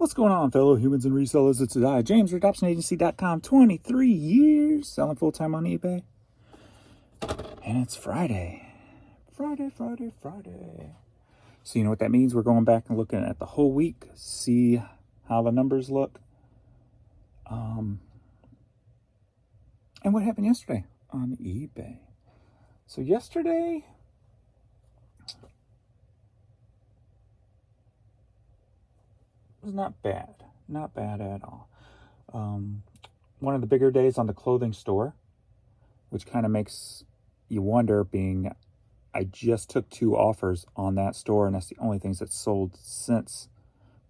What's going on, fellow humans and resellers? It's I, James, for AdoptionAgency.com. 23 years selling full-time on eBay. And it's Friday. Friday. So you know what that means? We're going back and looking at the whole week, see how the numbers look. And what happened yesterday on eBay. So yesterday, was not bad. Not bad at all. One of the bigger days on the clothing store, which kind of makes you wonder, being I just took 2 offers on that store, and that's the only things that sold since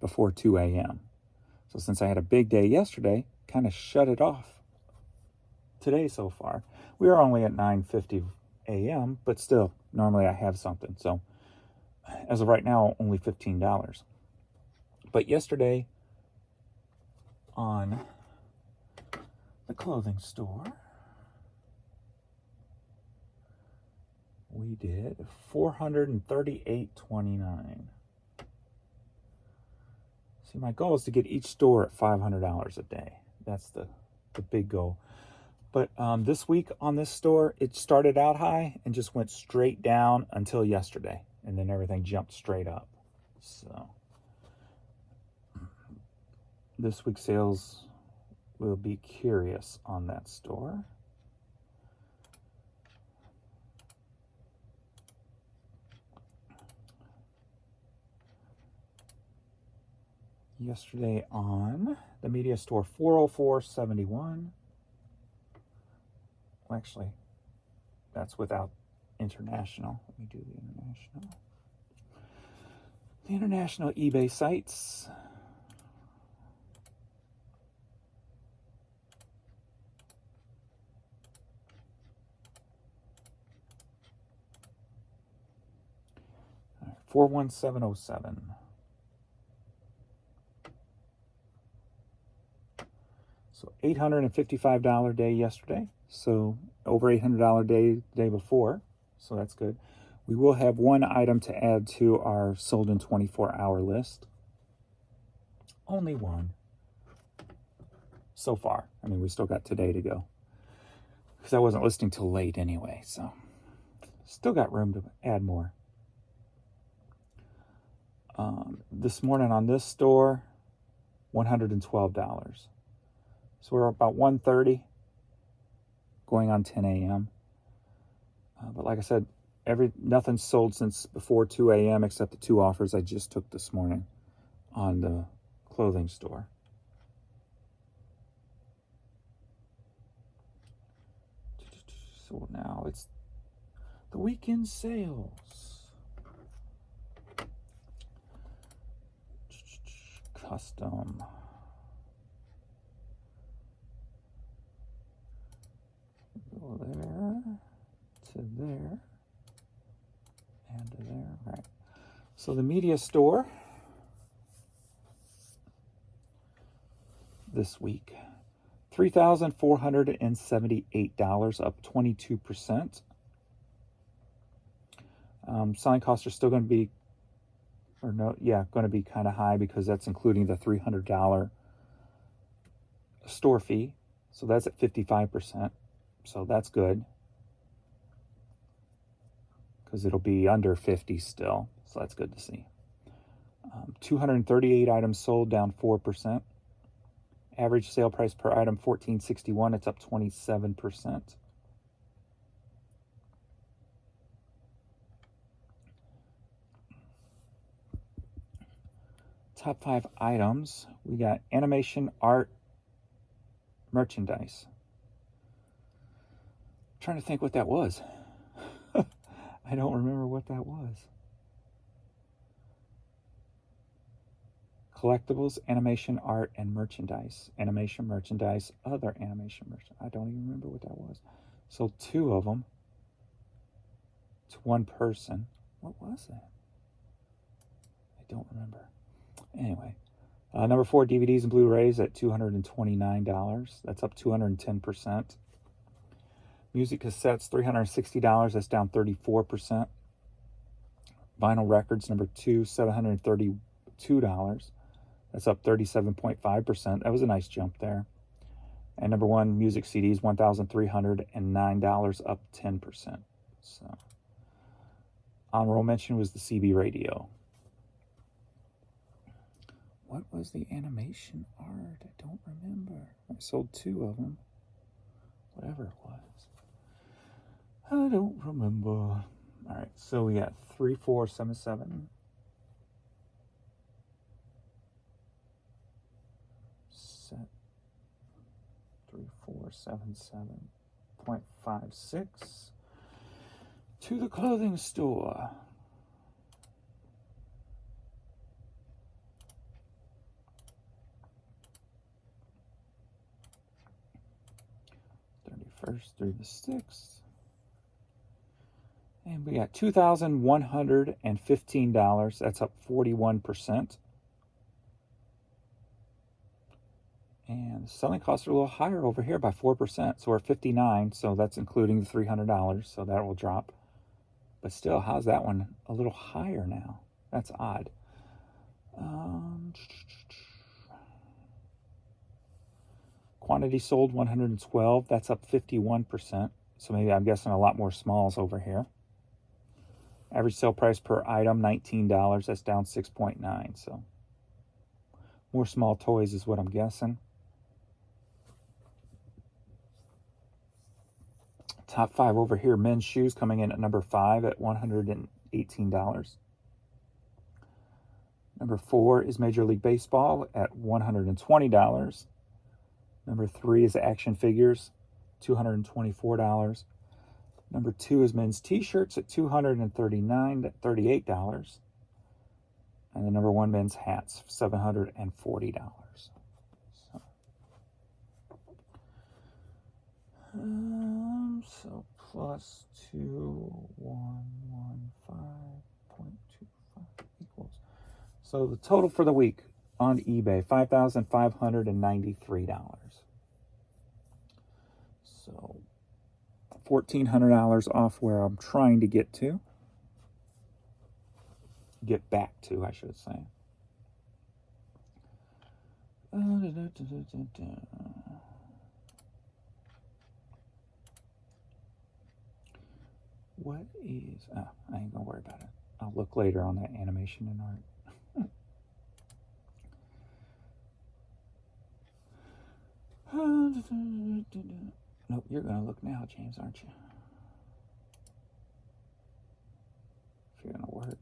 before 2 a.m. So since I had a big day yesterday, kind of shut it off today so far. We are only at 9:50 a.m., but still, normally I have something. So as of right now, only $15. But yesterday on the clothing store, we did $438.29. See, my goal is to get each store at $500 a day. That's the big goal. But this week on this store, it started out high and just went straight down until yesterday. And then everything jumped straight up. So this week's sales will be curious on that store. Yesterday on the media store, $404.71. Well, actually, that's without international. Let me do the international. The international eBay sites. All right, 41707. So $855 day yesterday. So over $800 day the day before. So that's good. We will have one item to add to our sold in 24-hour list. Only one so far. I mean, we still got today to go, because I wasn't listing till late anyway. So still got room to add more. This morning on this store, $112. So we're about 130 going on 10 a.m. But like I said, nothing's sold since before 2 a.m. except the 2 offers I just took this morning on the clothing store. So now it's the weekend sales. Custom. Go there, to there, and to there. Right. So the media store this week, $3,478, up 22%. Selling costs are still going to be, going to be kind of high, because that's including the $300 store fee. So that's at 55%. So that's good, because it'll be under 50 still. So that's good to see. 238 items sold, down 4%. Average sale price per item, $14.61. It's up 27%. Top 5 items. We got animation, art, merchandise. I'm trying to think what that was. I don't remember what that was. Collectibles, animation, art, and merchandise. Animation, merchandise, other animation, merchandise. I don't even remember what that was. So 2 of them to 1 person. What was that? I don't remember. Anyway, number 4, DVDs and Blu-rays at $229. That's up 210%. Music cassettes, $360. That's down 34%. Vinyl records, number 2, $732. That's up 37.5%. That was a nice jump there. And number one, music CDs, $1,309, up 10%. So, honorable mention was the CB radio. What was the animation art? I don't remember. I sold 2 of them. Whatever it was. I don't remember. All right, so we got 3477. Set 3477.56 to the clothing store. First through the 6th. And we got $2,115. That's up 41%. And the selling costs are a little higher over here by 4%. So we're at $59. So that's including the $300. So that will drop. But still, how's that one a little higher now? That's odd. Quantity sold 112. That's up 51%. So maybe I'm guessing a lot more smalls over here. Average sale price per item $19. That's down 6.9. So more small toys is what I'm guessing. Top 5 over here. Men's shoes coming in at number 5 at $118. Number 4 is Major League Baseball at $120. Number 3 is action figures, $224. Number 2 is men's t-shirts at $238. And the number 1 men's hats, $740. So plus 2115.25 equals. So the total for the week on eBay, $5,593. So $1,400 off where I'm trying to get to. Get back to, I should say. What is... I ain't gonna worry about it. I'll look later on that animation and art. Nope, you're gonna look now, James, aren't you? If you're gonna work.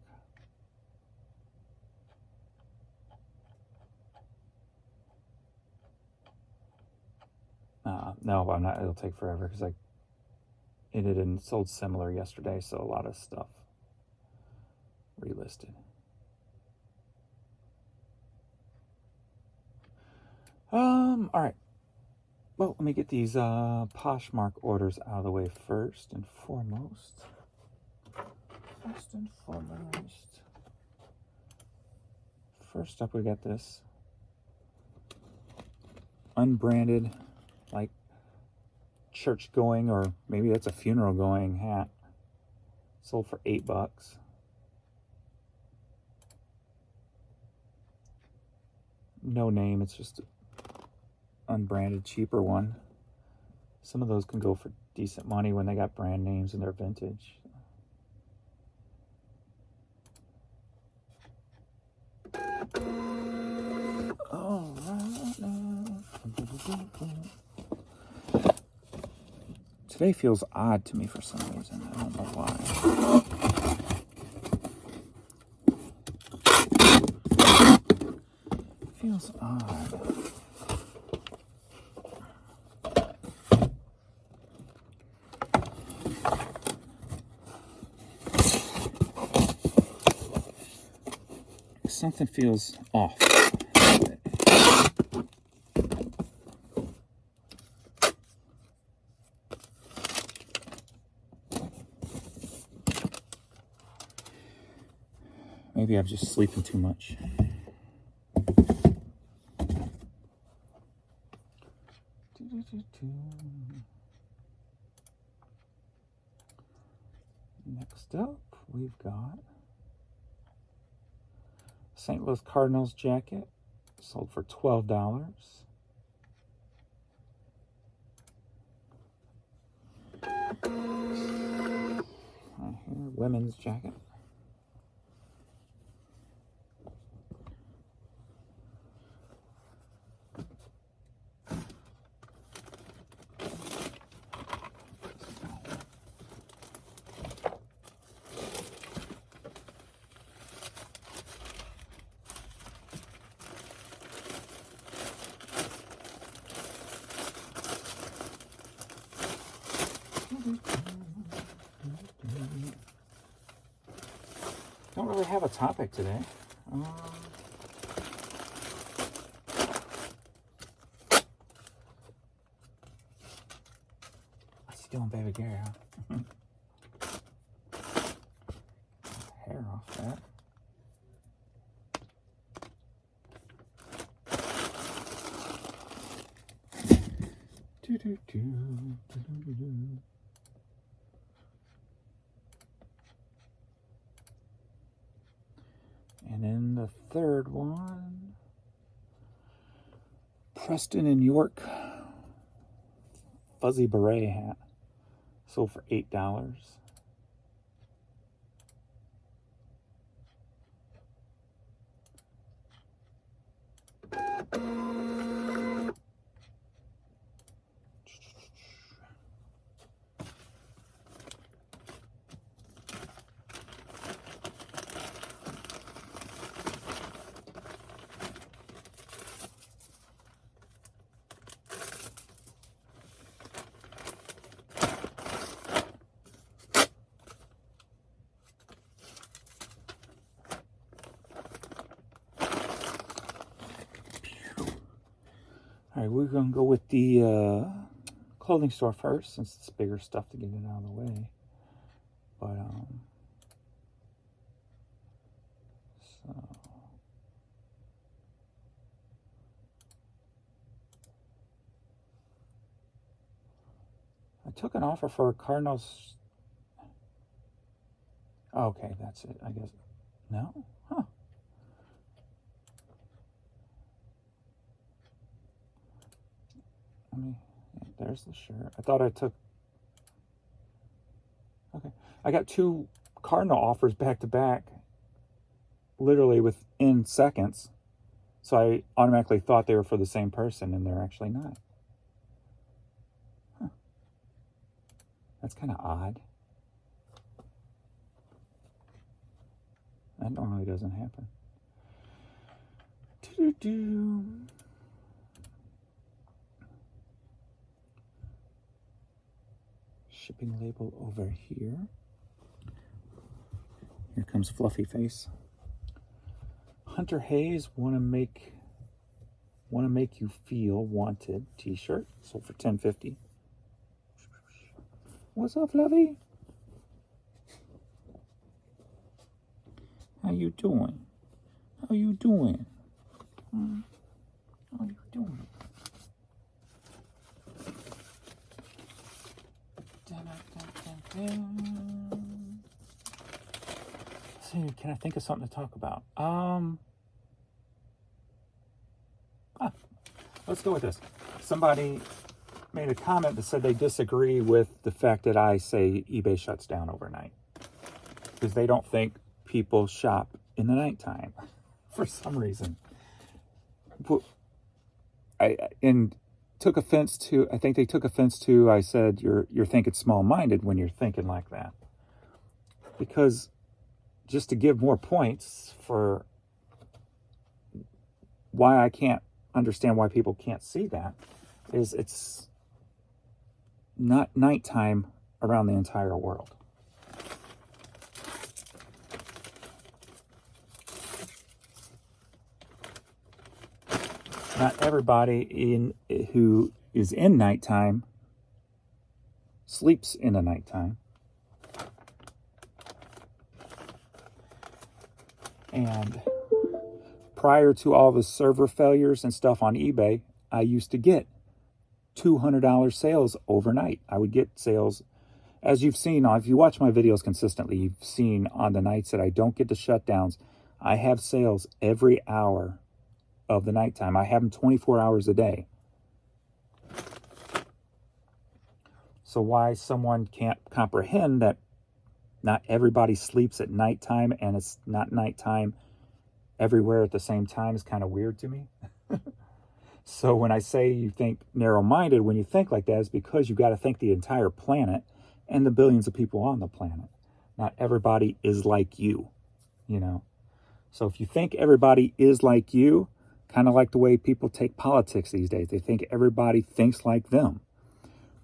No, I'm not. It'll take forever because I ended and sold similar yesterday, so a lot of stuff relisted. All right. Well, let me get these Poshmark orders out of the way first and foremost. First up, we got this unbranded, like church going, or maybe that's a funeral going hat. Sold for $8. No name, it's just unbranded, cheaper one. Some of those can go for decent money when they got brand names and they're vintage. All right now. Today feels odd to me for some reason. I don't know why. Feels odd. Something feels off. Maybe I'm just sleeping too much. Next up, we've got St. Louis Cardinals jacket, Sold for $12. Right here, women's jacket. Don't really have a topic today. Still in baby Gary, huh? Hair off that. And then the third one, Preston and York fuzzy beret hat, sold for $8. All right, we're going to go with the clothing store first, since it's bigger stuff to get it out of the way. But, so... I took an offer for a Cardinals... Okay, that's it, I guess. No? Huh. There's the shirt. I thought I took... Okay. I got 2 Cardinal offers back to back, literally within seconds. So I automatically thought they were for the same person, and they're actually not. Huh. That's kind of odd. That normally doesn't happen. Doo-doo-doo. Shipping label over here. Here comes Fluffy Face. Hunter Hayes, wanna make you feel wanted t-shirt, sold for $10.50. What's up, Fluffy? How you doing? How you doing? How you doing? Let's see, can I think of something to talk about? Let's go with this. Somebody made a comment that said they disagree with the fact that I say eBay shuts down overnight, because they don't think people shop in the nighttime for some reason. I took offense to, I think they took offense to, I said, you're thinking small-minded when you're thinking like that. Because just to give more points for why I can't understand why people can't see that, is it's not nighttime around the entire world. Not everybody who is in nighttime sleeps in the nighttime. And prior to all the server failures and stuff on eBay, I used to get $200 sales overnight. I would get sales, as you've seen, if you watch my videos consistently, you've seen on the nights that I don't get the shutdowns, I have sales every hour of the nighttime. I have them 24 hours a day. So why someone can't comprehend that not everybody sleeps at nighttime and it's not nighttime everywhere at the same time is kind of weird to me. So when I say you think narrow-minded, when you think like that, it's because you got to think the entire planet and the billions of people on the planet. Not everybody is like you, you know. So if you think everybody is like you, kind of like the way people take politics these days, they think everybody thinks like them.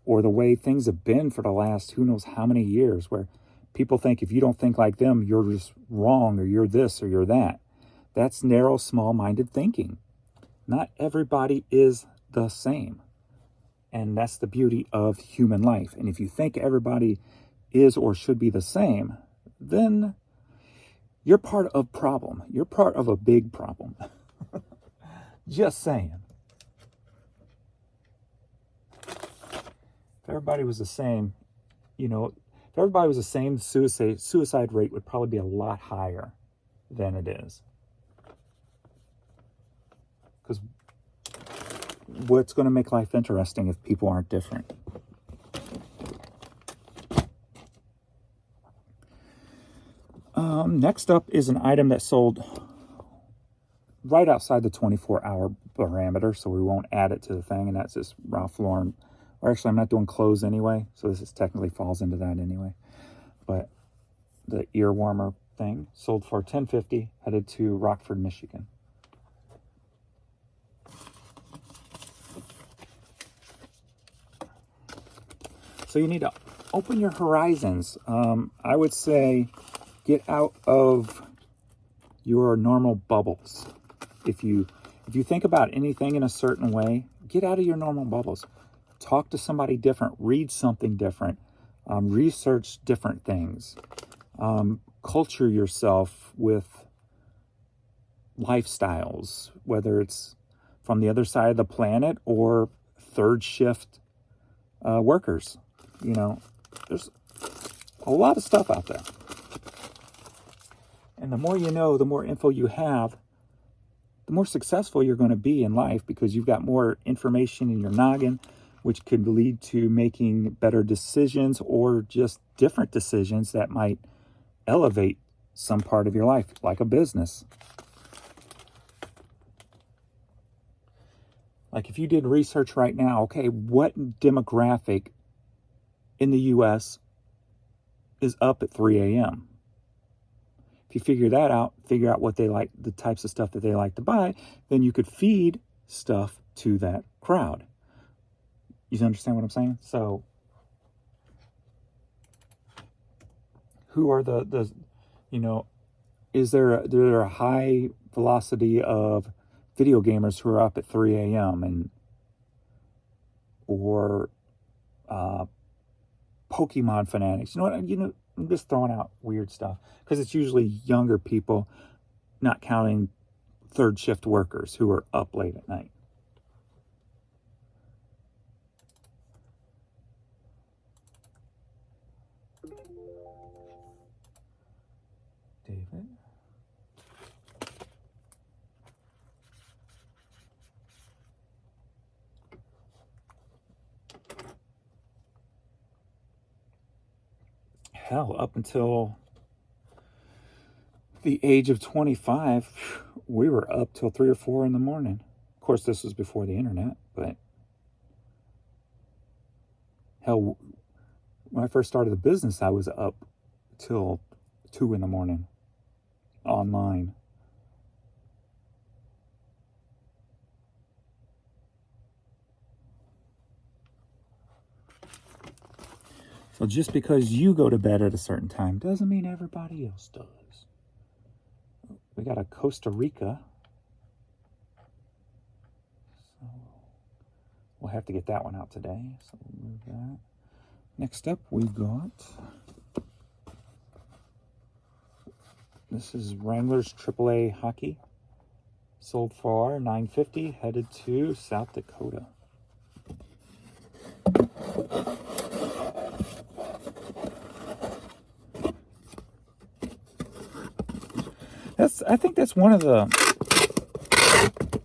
Or the way things have been for the last who knows how many years, where people think if you don't think like them, you're just wrong, or you're this, or you're that. That's narrow, small-minded thinking. Not everybody is the same. And that's the beauty of human life. And if you think everybody is or should be the same, then you're part of a problem. You're part of a big problem. Just saying. If everybody was the same, you know, if everybody was the same, the suicide rate would probably be a lot higher than it is. Because what's going to make life interesting if people aren't different? Next up is an item that sold right outside the 24-hour parameter, so we won't add it to the thing, and that's this Ralph Lauren. Or actually, I'm not doing clothes anyway, so this is technically falls into that anyway. But the ear warmer thing sold for $10.50, headed to Rockford, Michigan. So you need to open your horizons. I would say get out of your normal bubbles. If you think about anything in a certain way, get out of your normal bubbles. Talk to somebody different. Read something different. Research different things. Culture yourself with lifestyles, whether it's from the other side of the planet or third shift workers. You know, there's a lot of stuff out there. And the more you know, the more info you have, the more successful you're going to be in life, because you've got more information in your noggin, which could lead to making better decisions or just different decisions that might elevate some part of your life, like a business. Like if you did research right now, okay, what demographic in the U.S. is up at 3 a.m.? If you figure that out, figure out what they like, the types of stuff that they like to buy, then you could feed stuff to that crowd. You understand what I'm saying? So, who are the you know, is there a high velocity of video gamers who are up at 3 a.m. or Pokemon fanatics? You know what? You know, I'm just throwing out weird stuff because it's usually younger people, not counting third shift workers who are up late at night. David. Hell, up until the age of 25, we were up till 3 or 4 in the morning. Of course, this was before the internet, but hell, when I first started the business, I was up till 2 in the morning online. So just because you go to bed at a certain time doesn't mean everybody else does. We got a Costa Rica. So we'll have to get that one out today. So we'll move that. Next up, we've got, this is Wranglers AAA hockey. Sold for $9.50, headed to South Dakota. I think that's one of the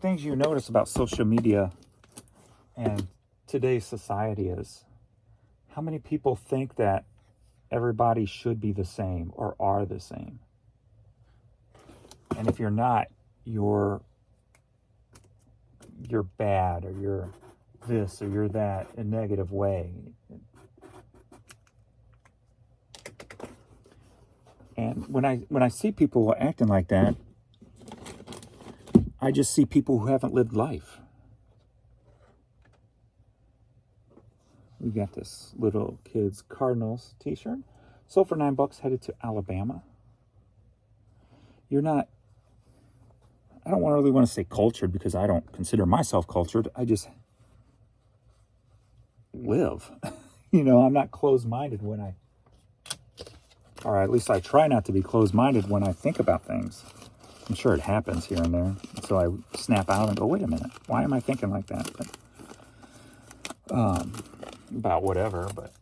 things you notice about social media and today's society is how many people think that everybody should be the same or are the same. And if you're not, you're bad, or you're this or you're that in a negative way. And when I see people acting like that, I just see people who haven't lived life. We got this little kid's Cardinals t-shirt. Sold for $9, headed to Alabama. You're not, I don't really want to say cultured, because I don't consider myself cultured. I just live. I'm not closed-minded or at least I try not to be closed-minded when I think about things. I'm sure it happens here and there. So I snap out and go, wait a minute, why am I thinking like that? But, about whatever, but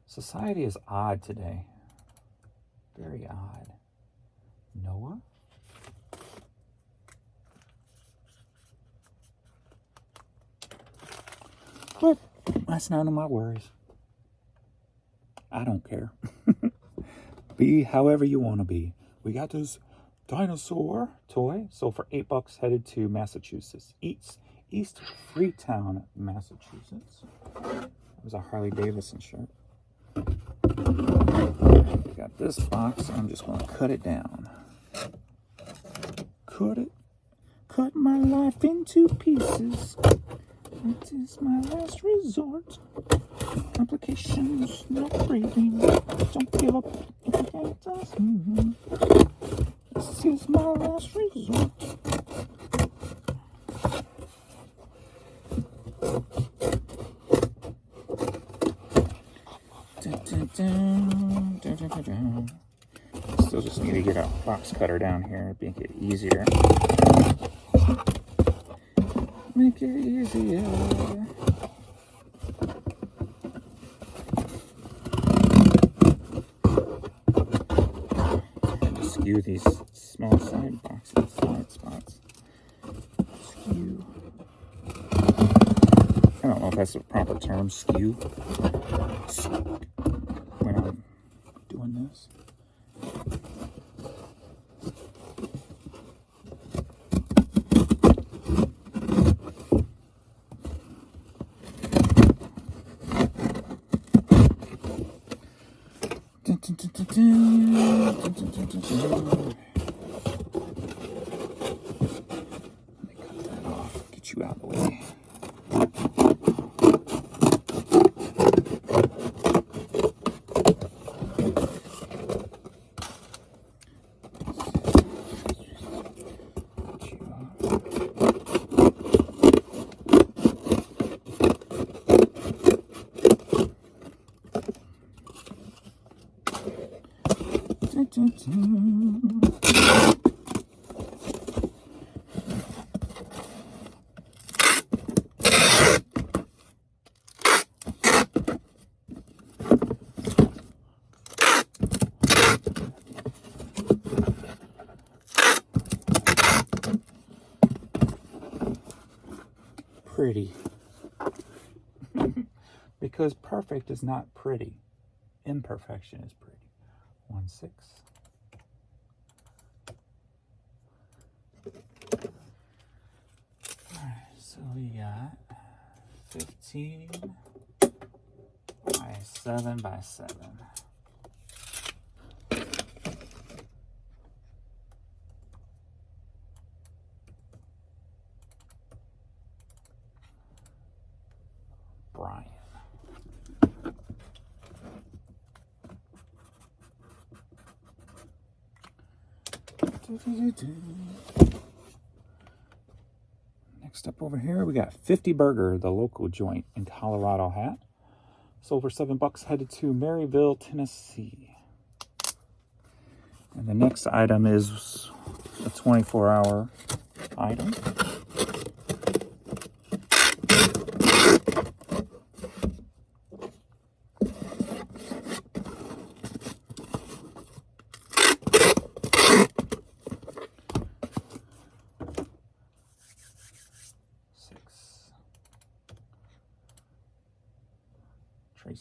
society is odd today. Very odd. Noah? But that's none of my worries. I don't care. Be however you want to be. We got this dinosaur toy. Sold for $8, headed to Massachusetts. East Freetown, Massachusetts. It was a Harley Davidson shirt. We got this box. I'm just going to cut it down. Cut my life into pieces. It is my last resort. Complications, no breathing. Don't give up. This is my last resort. Still just need to get a box cutter down here, make it easier. Make it easier. Skew these small side spots. Skew. I don't know if that's a proper term, skew. When I'm doing this. Let me cut that off, get you out of the way. Pretty. Because perfect is not pretty. Imperfection is pretty. 1/6. Alright, so we got 15 by 7 by 7. Brian. Next up over here, we got 50 Burger, the local joint in Colorado hat. Sold for $7, headed to Maryville, Tennessee. And the next item is a 24-hour item.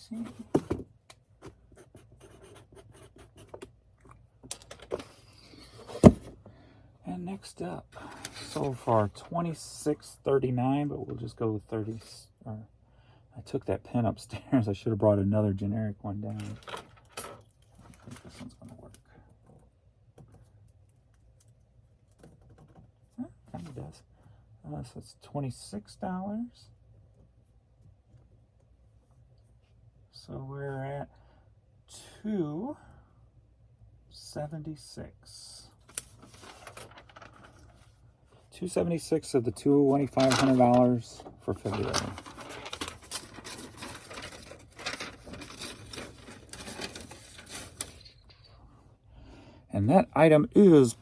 see. And next up, so far $26.39, but we'll just go with 30. Or I took that pen upstairs. I should have brought another generic one down. I think this one's gonna work. Kind of does. So it's $26. So we're at $276. $276 of the $2,500 for February. And that item is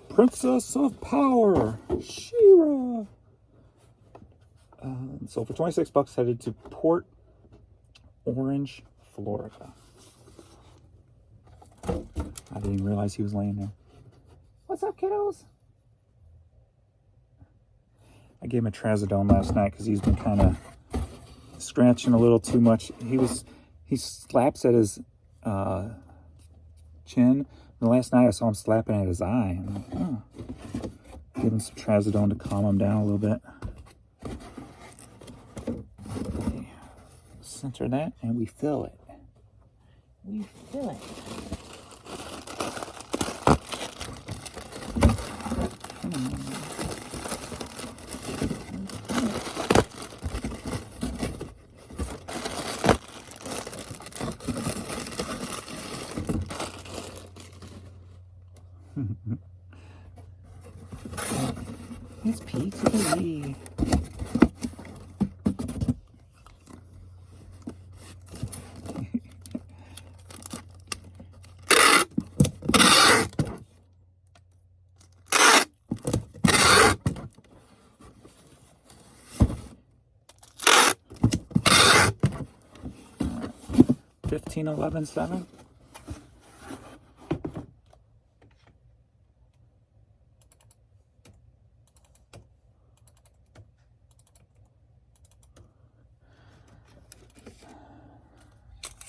Princess of Power, She-Ra. So for $26, headed to Port Orange, Florida. I didn't even realize he was laying there. What's up, kiddos? I gave him a trazodone last night because he's been kind of scratching a little too much. He slaps at his chin. And last night I saw him slapping at his eye. I'm like, oh. Give him some trazodone to calm him down a little bit. Okay. Center that and we fill it. We fill it. It's pizza baby. $15.11.7.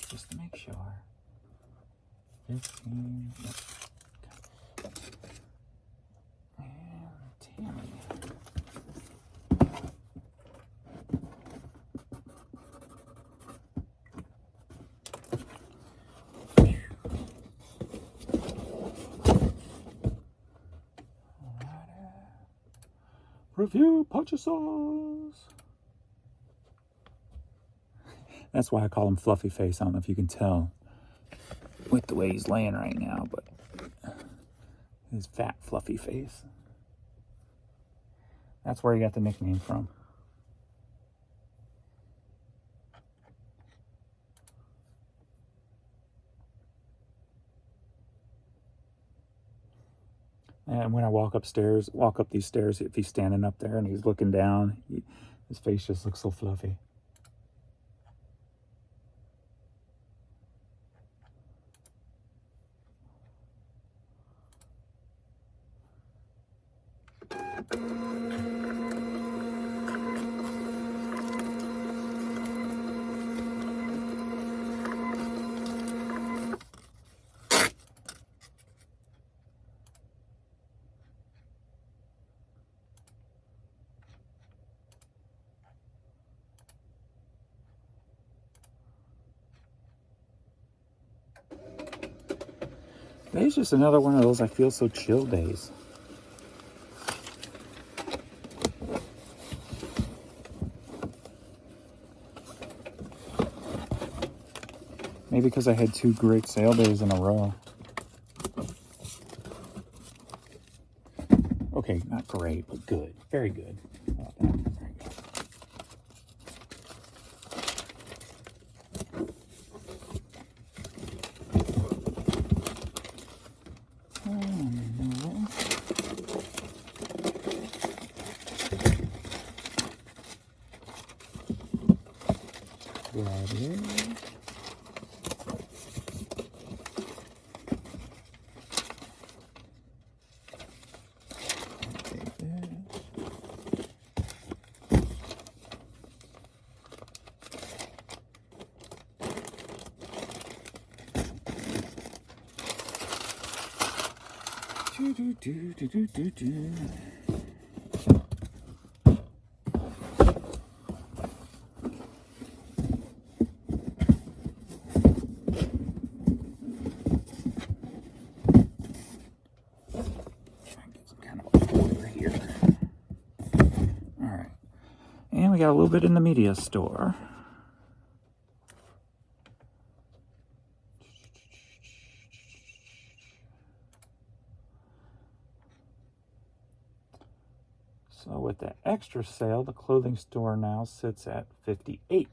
Just to make sure. 15. Yep. And Tammy. Review punch sauce. That's why I call him Fluffy Face. I don't know if you can tell with the way he's laying right now, but his fat, fluffy face. That's where he got the nickname from. And when I walk up these stairs, if he's standing up there and he's looking down, his face just looks so fluffy. Today's just another one of those I feel so chill days. Maybe because I had 2 great sale days in a row. Okay, not great, but good. Very good. Very good. Grab it. Do, do, do, do, do, do, do. We got a little bit in the media store. So with the extra sale, the clothing store now sits at $58.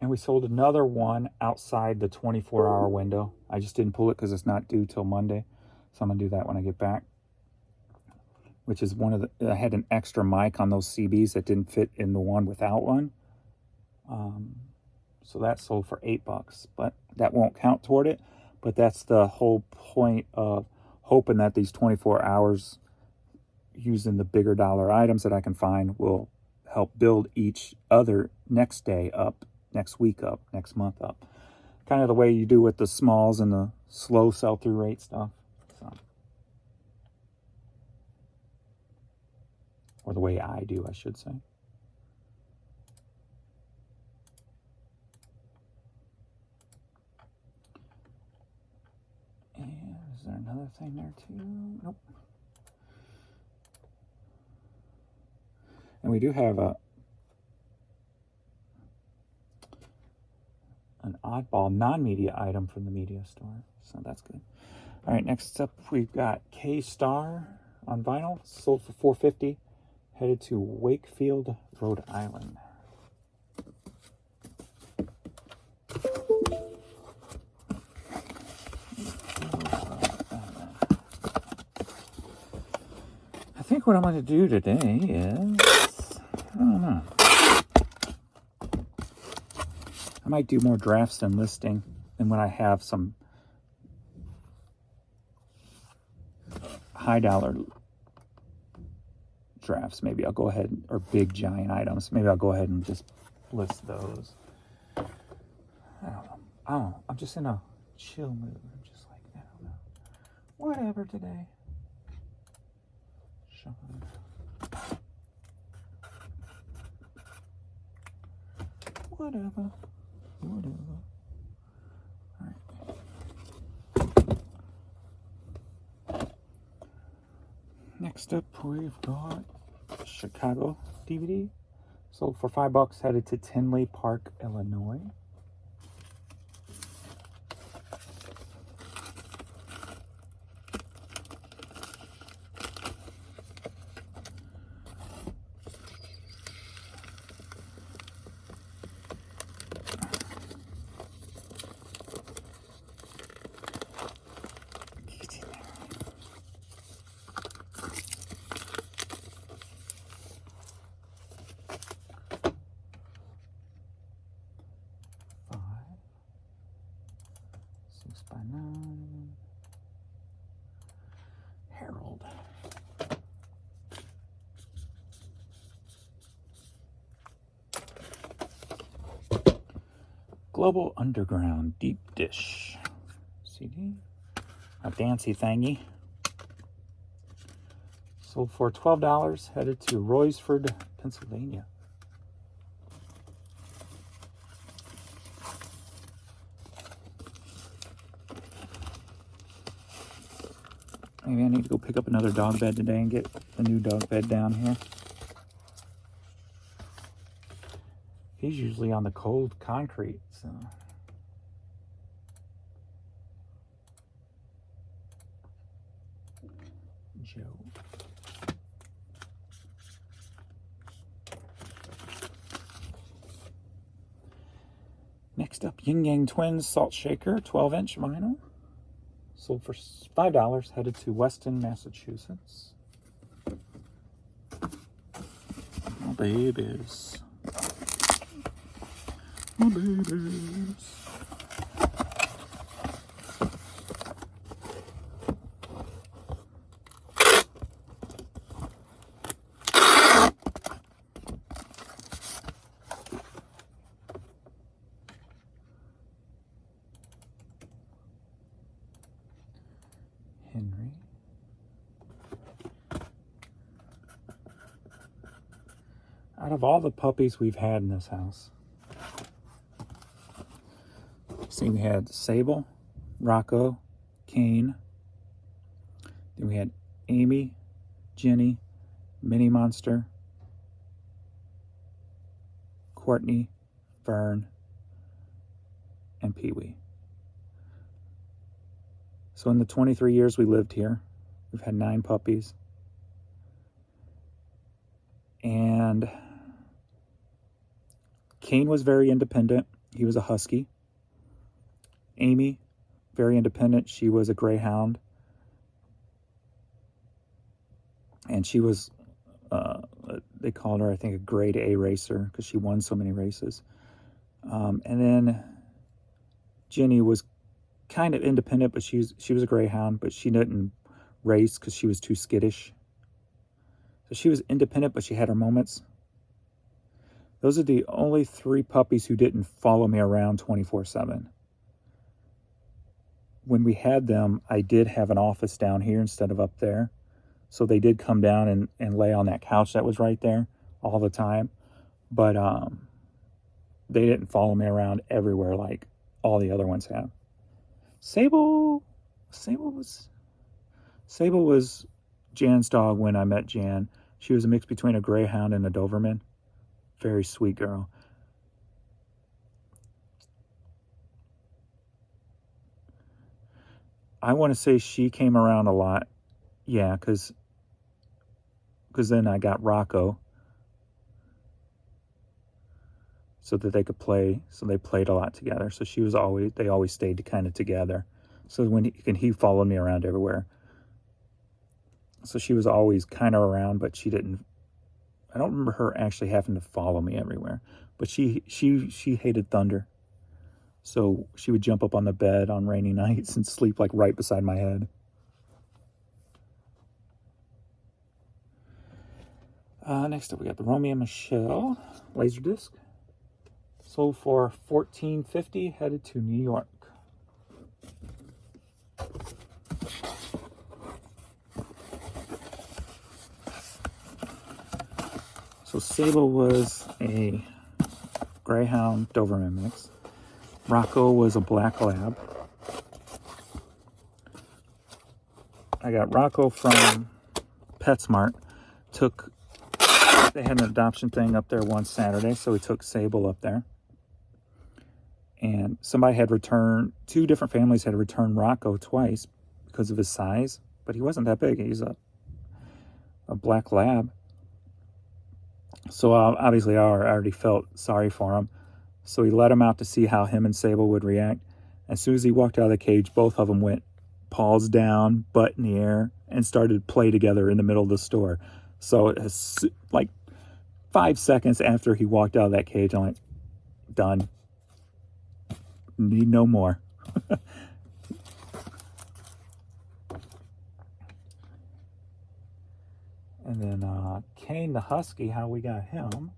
And we sold another one outside the 24-hour window. I just didn't pull it because it's not due till Monday. So I'm going to do that when I get back. Which is one of the... I had an extra mic on those CBs that didn't fit in the one without one. So that sold for $8. But that won't count toward it. But that's the whole point of hoping that these 24 hours using the bigger dollar items that I can find will help build each other next day up. Next week up, next month up. Kind of the way you do with the smalls and the slow sell-through rate stuff. So. Or the way I do, I should say. And is there another thing there too? Nope. And we do have an oddball non-media item from the media store, so that's good. All right, next up we've got K-Star on vinyl, sold for $4.50, headed to Wakefield, Rhode Island. I think what I'm going to do today is, I don't know. I might do more drafts than listing, and when I have some high dollar drafts, maybe I'll go ahead, or big giant items, maybe I'll go ahead and just list those. I don't know. I'm just in a chill mood. I'm just like, I don't know. Whatever today. Whatever. All right. Next up, we've got Chicago DVD. Sold for $5, headed to Tinley Park, Illinois. Harold. Global Underground Deep Dish CD. A dancy thingy. Sold for $12, headed to Royersford, Pennsylvania. Maybe I need to go pick up another dog bed today and get the new dog bed down here. He's usually on the cold concrete, so. Joe. Next up, Yin Yang Twins Salt Shaker, 12-inch vinyl. Sold for $5, headed to Weston, Massachusetts. My babies. My babies. Henry. Out of all the puppies we've had in this house, see, we had Sable, Rocco, Kane. Then we had Amy, Jenny, Mini Monster, Courtney, Vern, and Pee-wee. So in the 23 years we lived here, we've had 9 puppies. And Kane was very independent. He was a husky. Amy, very independent. She was a greyhound. And she was, they called her, I think, a grade A racer because she won so many races. And then Jenny was kind of independent, but she was a greyhound, but she didn't race because she was too skittish. So she was independent, but she had her moments. Those are the only 3 puppies who didn't follow me around 24/7. When we had them, I did have an office down here instead of up there. So they did come down and lay on that couch that was right there all the time. But they didn't follow me around everywhere like all the other ones have. Sable was Jan's dog when I met Jan. She was a mix between a greyhound and a Doberman. Very sweet girl. I want to say she came around a lot. Yeah, because then I got Rocco so that they could play. So they played a lot together. So they always stayed kind of together. So when he followed me around everywhere. So she was always kind of around, but she didn't. I don't remember her actually having to follow me everywhere. But she hated thunder. So she would jump up on the bed on rainy nights and sleep like right beside my head. Next up, we got the Romeo and Michelle Laserdisc. Sold for $14.50, headed to New York. So Sable was a Greyhound Doberman mix. Rocco was a Black Lab. I got Rocco from PetSmart. They had an adoption thing up there one Saturday, so we took Sable up there. And somebody had returned, 2 different families had returned Rocco twice because of his size, but he wasn't that big. He's a Black Lab. So obviously I already felt sorry for him. So he let him out to see how him and Sable would react. As soon as he walked out of the cage, both of them went paws down, butt in the air, and started to play together in the middle of the store. So it's like 5 seconds after he walked out of that cage, I'm like, done. Need no more. And then Kane the Husky, how we got him.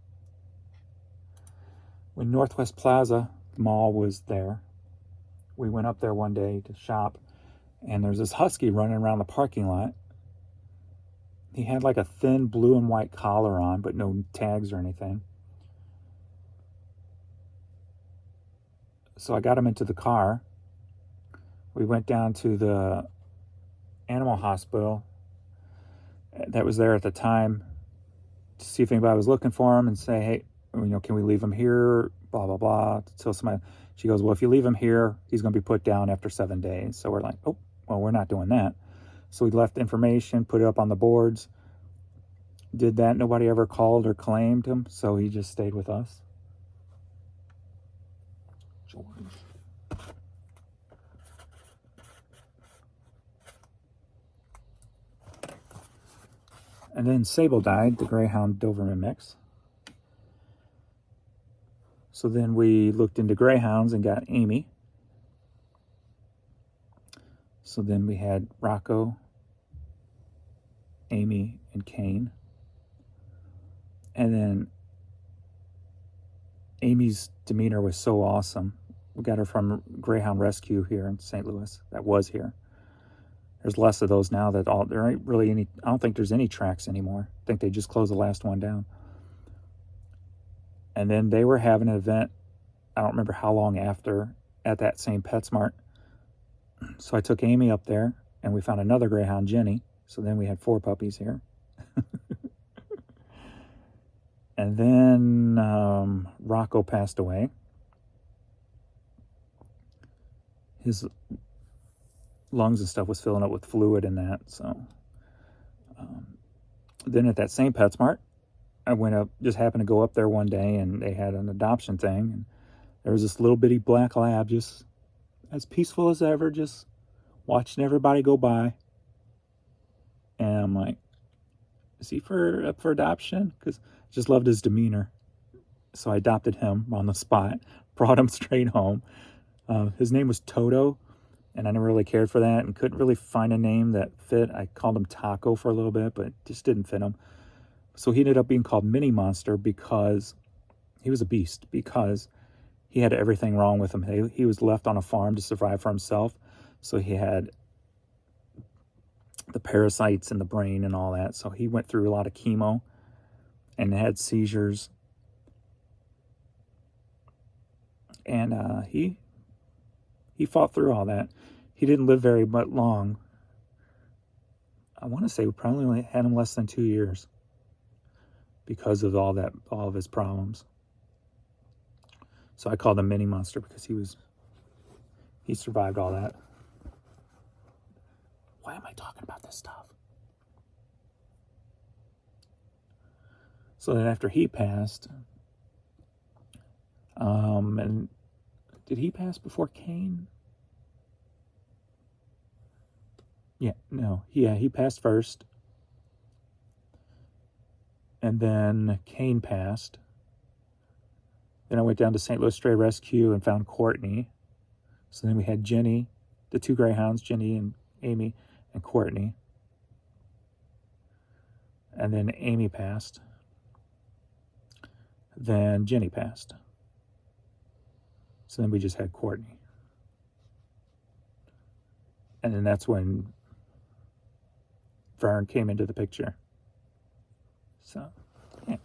When Northwest Plaza Mall was there, we went up there one day to shop, and there's this Husky running around the parking lot. He had like a thin blue and white collar on, but no tags or anything. So I got him into the car. We went down to the animal hospital that was there at the time to see if anybody was looking for him and say, hey, can we leave him here? Blah, blah, blah. Till somebody, she goes, well, if you leave him here, he's going to be put down after 7 days. So we're like, oh, well, we're not doing that. So we left information, put it up on the boards. Did that. Nobody ever called or claimed him, so he just stayed with us. George. And then Sable died, the Greyhound Doberman mix. So then we looked into Greyhounds and got Amy. So then we had Rocco, Amy, and Kane. And then Amy's demeanor was so awesome. We got her from Greyhound Rescue here in St. Louis. That was here. There's less of those now. There ain't really any. I don't think there's any tracks anymore. I think they just closed the last one down. And then they were having an event, I don't remember how long after, at that same PetSmart. So I took Amy up there, and we found another greyhound, Jenny. So then we had 4 puppies here. And then Rocco passed away. His lungs and stuff was filling up with fluid and that. So then at that same PetSmart, I went up, just happened to go up there one day, and they had an adoption thing. And there was this little bitty black lab, just as peaceful as ever, just watching everybody go by. And I'm like, is he up for adoption? Because I just loved his demeanor. So I adopted him on the spot, brought him straight home. His name was Toto, and I never really cared for that and couldn't really find a name that fit. I called him Taco for a little bit, but it just didn't fit him. So he ended up being called Mini Monster because he was a beast, because he had everything wrong with him. He was left on a farm to survive for himself. So he had the parasites in the brain and all that. So he went through a lot of chemo and had seizures. And he fought through all that. He didn't live very much long. I want to say we probably only had him less than 2 years because of all of his problems. So I called him Mini Monster because he survived all that. Why am I talking about this stuff? So then after he passed, and did he pass before Cain? He passed first. And then Cain passed. Then I went down to St. Louis Stray Rescue and found Courtney. So then we had Jenny, the 2 greyhounds, Jenny and Amy, and Courtney. And then Amy passed. Then Jenny passed. So then we just had Courtney. And then that's when Vern came into the picture. So, yeah.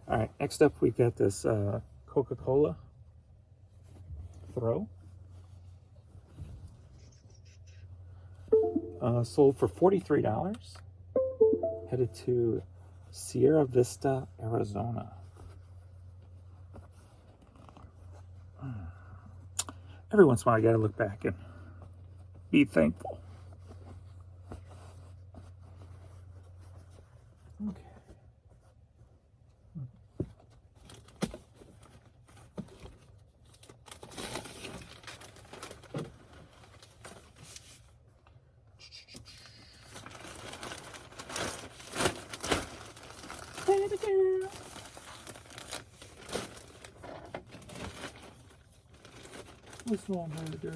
All right, next up we got this Coca-Cola throw. Sold for $43. Headed to Sierra Vista, Arizona. Every once in a while I gotta look back and be thankful. Okay. What's wrong, baby girl?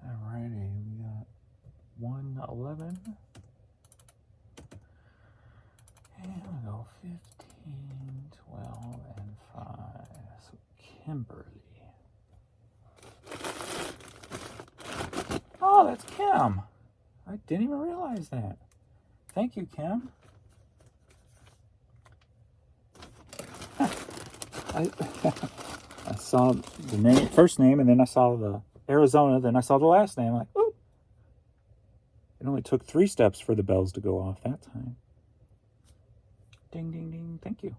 Alrighty, we got 111. And we'll go 15, 12, and 5. So Kimberly. Oh, that's Kim. I didn't even realize that. Thank you, Kim. I saw the first name, and then I saw the Arizona, then I saw the last name. I'm like, ooh. It only took 3 steps for the bells to go off that time. Ding, ding, ding. Thank you.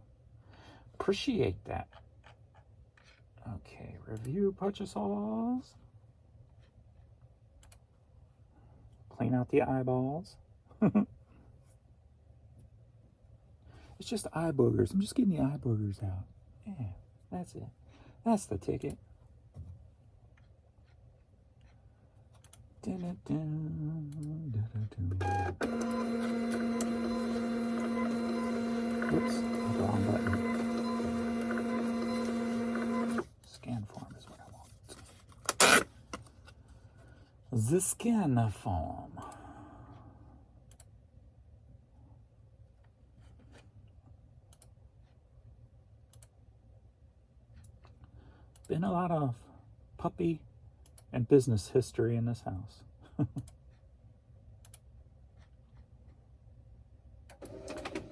Appreciate that. Okay, review purchases. Clean out the eyeballs. It's just eye boogers. I'm just getting the eye boogers out. Yeah, that's it. That's the ticket. Oops, the wrong button. Scan form is what I want. The scan form. been a lot of puppy and business history in this house.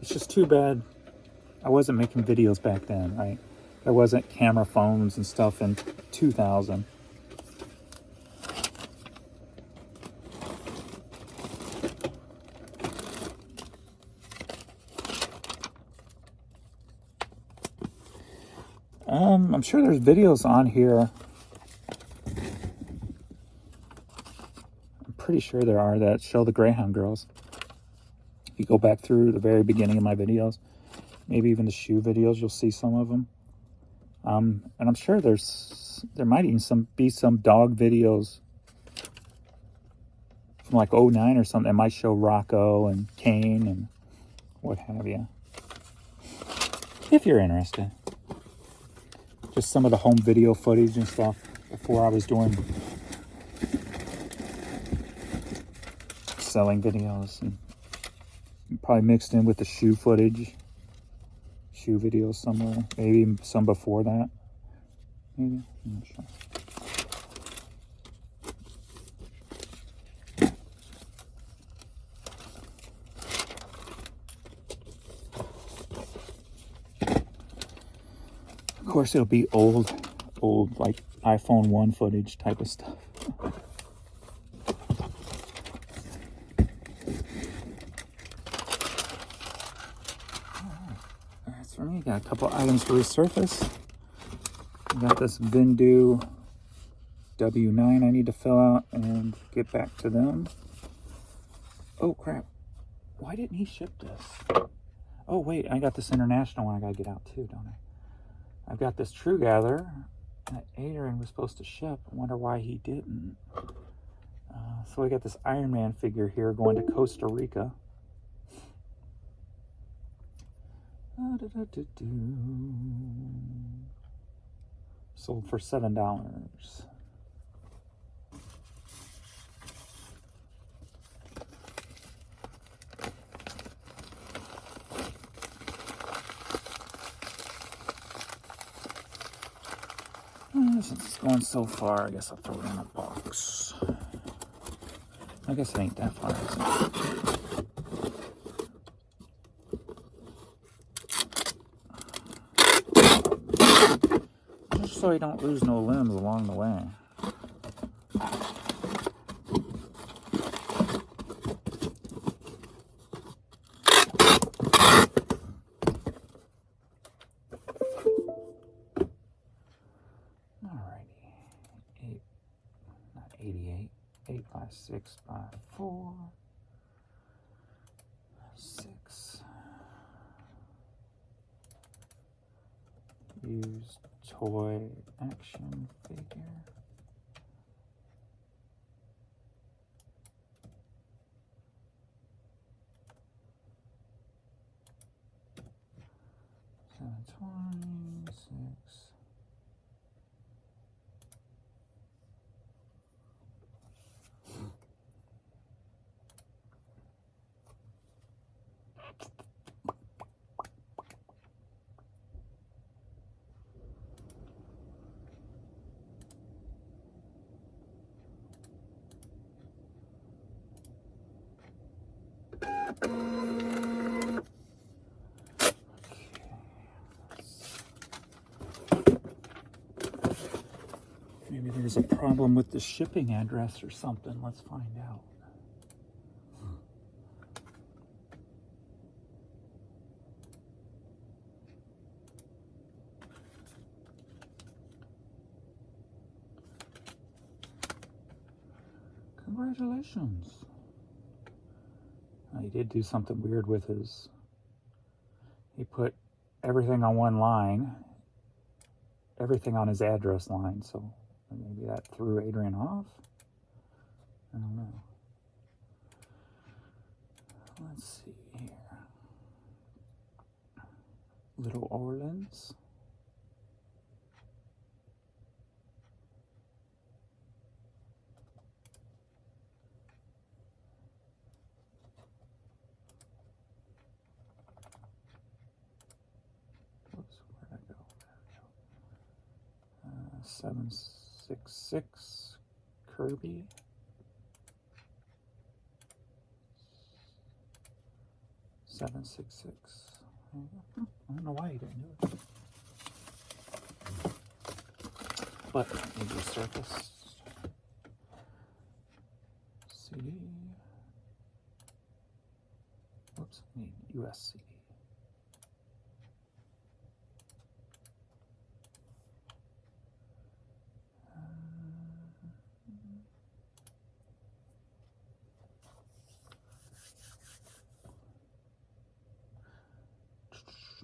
It's just too bad I wasn't making videos back then, right? There wasn't camera phones and stuff in 2000. I'm sure there's videos on here. I'm pretty sure there are that show the Greyhound girls. If you go back through the very beginning of my videos, maybe even the shoe videos, you'll see some of them. And I'm sure there might even be some dog videos from like '09 or something. It might show Rocco and Kane and what have you. If you're interested. Just some of the home video footage and stuff before I was doing selling videos, and probably mixed in with the shoe footage, shoe videos somewhere, maybe some before that, maybe, I'm not sure. Of course, it'll be old like iPhone 1 footage type of stuff. That's for me. Got a couple items to resurface. Got this Vindu W9 I need to fill out and get back to them. Oh crap. Why didn't he ship this? Oh wait, I got this international one I gotta get out too, don't I? I've got this True Gather that Adrian was supposed to ship. I wonder why he didn't. So I got this Iron Man figure here going to Costa Rica. Sold for $7. Since it's going so far, I guess I'll throw it in a box. I guess it ain't that far, is it? Just so you don't lose no limbs along the way. Alrighty. 8 by 6 by 4. 6. Used toy action figure. $7.26. Maybe there's a problem with the shipping address or something. Let's find out. Congratulations. He did do something weird with his... He put everything on one line, everything on his address line, so maybe that threw Adrian off? I don't know. Let's see here. Little Orleans. 766 Kirby. 766. I don't know why you didn't do it. But maybe a surface. CD. Whoops, I need US CD.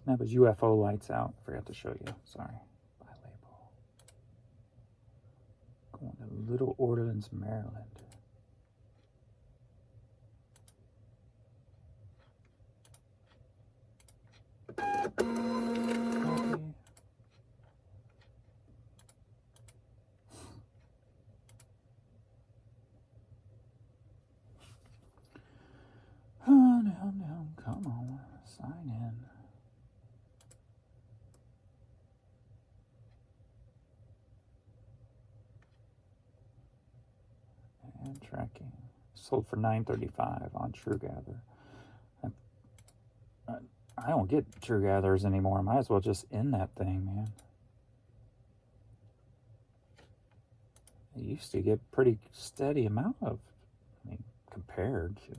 That was UFO lights out. Forgot to show you. Sorry. By label. Going to Little Orleans, Maryland. Copy. Come on. Sign in. And tracking. Sold for $9.35 on TrueGather. I don't get TrueGathers anymore. I might as well just end that thing, man. I used to get pretty steady amount of, I mean, compared to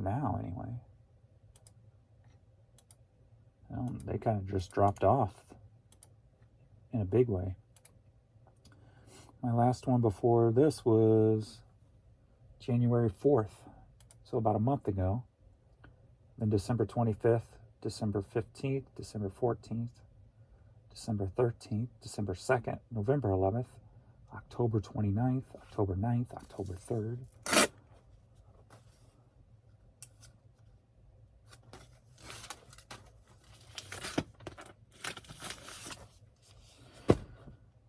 now anyway. They kind of just dropped off in a big way. My last one before this was January 4th, so about a month ago. Then December 25th, December 15th, December 14th, December 13th, December 2nd, November 11th, October 29th, October 9th, October 3rd.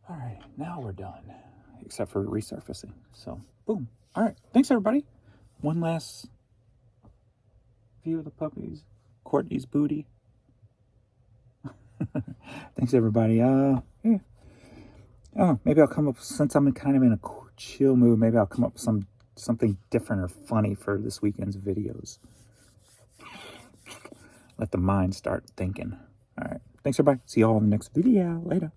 All right, now we're done, except for resurfacing. So, boom. All right, thanks everybody. One last view of the puppies. Courtney's booty. Thanks everybody. Yeah. Oh, maybe I'll come up, since I'm kind of in a chill mood, maybe I'll come up with something different or funny for this weekend's videos. Let the mind start thinking. All right. Thanks everybody. See you all in the next video. Later.